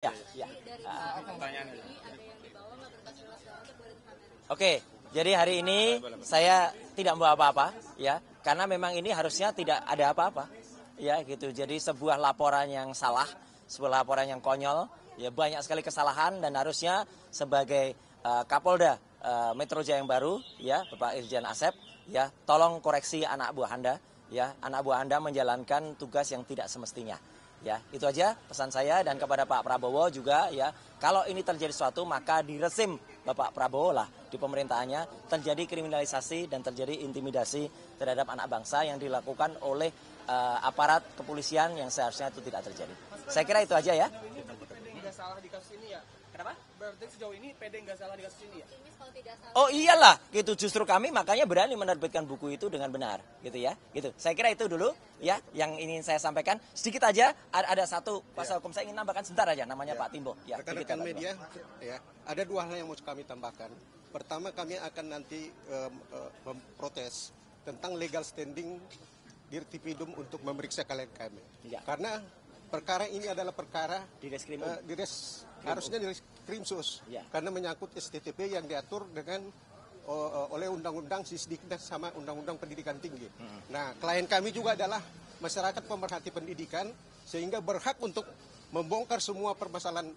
Ya, ya. Oke, jadi hari ini saya tidak membawa apa-apa, ya, karena memang ini harusnya tidak ada apa-apa, ya, gitu. Jadi sebuah laporan yang salah, sebuah laporan yang konyol, ya banyak sekali kesalahan dan harusnya sebagai Kapolda Metro Jaya yang baru, ya, Bapak Irjen Asep, ya, tolong koreksi anak buah Anda, ya, anak buah Anda menjalankan tugas yang tidak semestinya. Ya, itu aja pesan saya dan kepada Pak Prabowo juga, ya, kalau ini terjadi sesuatu maka di resim Bapak Prabowo lah di pemerintahannya terjadi kriminalisasi dan terjadi intimidasi terhadap anak bangsa yang dilakukan oleh aparat kepolisian yang seharusnya itu tidak terjadi. Saya kira itu aja ya. Nggak salah di kasus ini ya? Kenapa? Berarti sejauh ini PD nggak salah di kasus ini ya? Oh iyalah, gitu justru kami makanya berani menerbitkan buku itu dengan benar, gitu ya, gitu. Saya kira itu dulu, ya, yang ingin saya sampaikan. Sedikit aja, ada satu pasal hukum saya ingin nambahkan sebentar aja, namanya Pak Timbo. Ya, rekan-rekan media, ya, ada dua hal yang mau kami tambahkan. Pertama, kami akan nanti memprotes tentang legal standing Dirtipidum untuk memeriksa klien kami. Ya. Karena perkara ini adalah perkara harusnya di Krimsus, ya, karena menyangkut STTP yang diatur dengan oleh Undang-Undang Sisdiknas sama Undang-Undang Pendidikan Tinggi. Nah, klien kami juga adalah masyarakat pemerhati pendidikan, sehingga berhak untuk membongkar semua permasalahan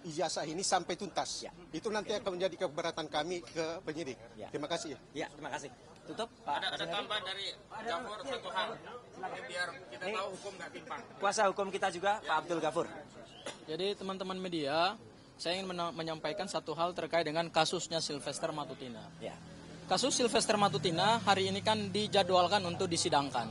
ijazah ini sampai tuntas. Ya. Itu nanti akan menjadi keberatan kami ke penyidik. Ya. Terima kasih. Ya, terima kasih. Tutup, Pak. Ada tambahan dari Gafur satu hal, biar kita tahu hukum nggak timpang. Kuasa hukum kita juga, Pak Abdul Ghafur. Jadi teman-teman media, saya ingin menyampaikan satu hal terkait dengan kasusnya Sylvester Matutina. Ya. Kasus Sylvester Matutina hari ini kan dijadwalkan untuk disidangkan.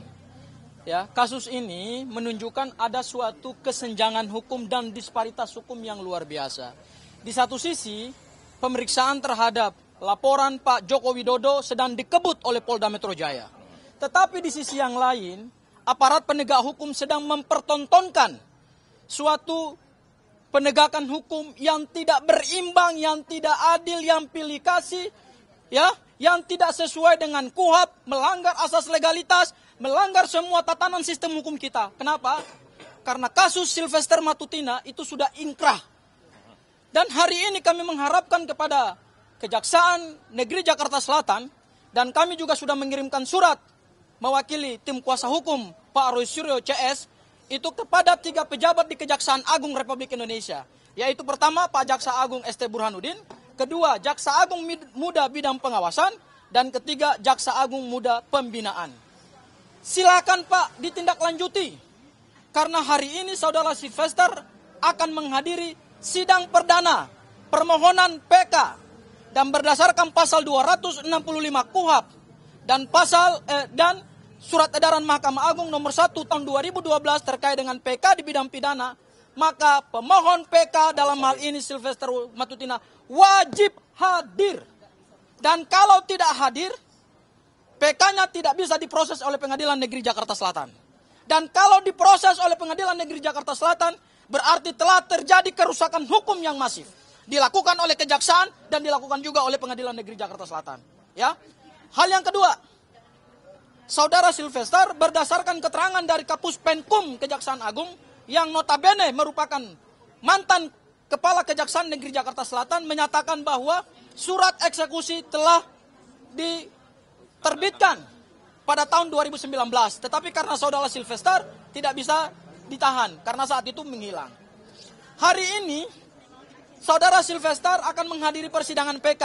Ya, kasus ini menunjukkan ada suatu kesenjangan hukum dan disparitas hukum yang luar biasa. Di satu sisi, pemeriksaan terhadap laporan Pak Joko Widodo sedang dikebut oleh Polda Metro Jaya. Tetapi di sisi yang lain, aparat penegak hukum sedang mempertontonkan suatu penegakan hukum yang tidak berimbang, yang tidak adil, yang pilih kasih, ya, yang tidak sesuai dengan KUHP, melanggar asas legalitas, melanggar semua tatanan sistem hukum kita. Kenapa? Karena kasus Sylvester Matutina itu sudah inkrah. Dan hari ini kami mengharapkan kepada Kejaksaan Negeri Jakarta Selatan, dan kami juga sudah mengirimkan surat mewakili tim kuasa hukum Pak Roy Suryo CS, itu kepada 3 pejabat di Kejaksaan Agung Republik Indonesia. Yaitu pertama Pak Jaksa Agung ST Burhanuddin, kedua Jaksa Agung Muda Bidang Pengawasan, dan ketiga Jaksa Agung Muda Pembinaan. Silakan Pak ditindaklanjuti, karena hari ini Saudara Sylvester akan menghadiri sidang perdana permohonan PK, dan berdasarkan pasal 265 KUHP dan dan Surat Edaran Mahkamah Agung nomor 1 tahun 2012 terkait dengan PK di bidang pidana, maka pemohon PK dalam hal ini Sylvester Matutina wajib hadir. Dan kalau tidak hadir, PK-nya tidak bisa diproses oleh Pengadilan Negeri Jakarta Selatan. Dan kalau diproses oleh Pengadilan Negeri Jakarta Selatan, berarti telah terjadi kerusakan hukum yang masif. Dilakukan oleh Kejaksaan dan dilakukan juga oleh Pengadilan Negeri Jakarta Selatan. Ya. Hal yang kedua, Saudara Sylvester berdasarkan keterangan dari Kapus Penkum Kejaksaan Agung yang notabene merupakan mantan Kepala Kejaksaan Negeri Jakarta Selatan menyatakan bahwa surat eksekusi telah diterbitkan pada tahun 2019. Tetapi karena Saudara Sylvester tidak bisa ditahan karena saat itu menghilang. Hari ini Saudara Sylvester akan menghadiri persidangan PK.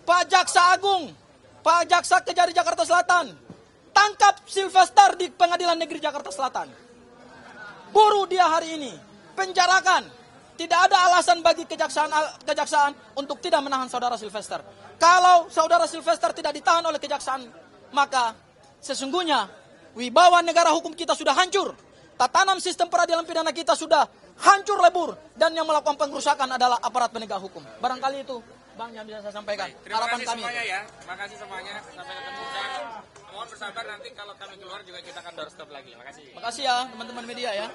Pak Jaksa Agung, Pak Jaksa Kejari Jakarta Selatan, tangkap Sylvester di Pengadilan Negeri Jakarta Selatan. Buru dia hari ini, penjarakan. Tidak ada alasan bagi kejaksaan untuk tidak menahan Saudara Sylvester. Kalau Saudara Sylvester tidak ditahan oleh kejaksaan, maka sesungguhnya wibawa negara hukum kita sudah hancur. Tatanan sistem peradilan pidana kita sudah hancur lebur, dan yang melakukan pengrusakan adalah aparat penegak hukum. Barangkali itu Bang yang bisa saya sampaikan. Terima kasih semuanya ya. Terima kasih semuanya. Sampai ketemu. Mohon bersabar, nanti kalau kami keluar juga kita akan doorstop lagi. Terima kasih. Makasih ya teman-teman media ya.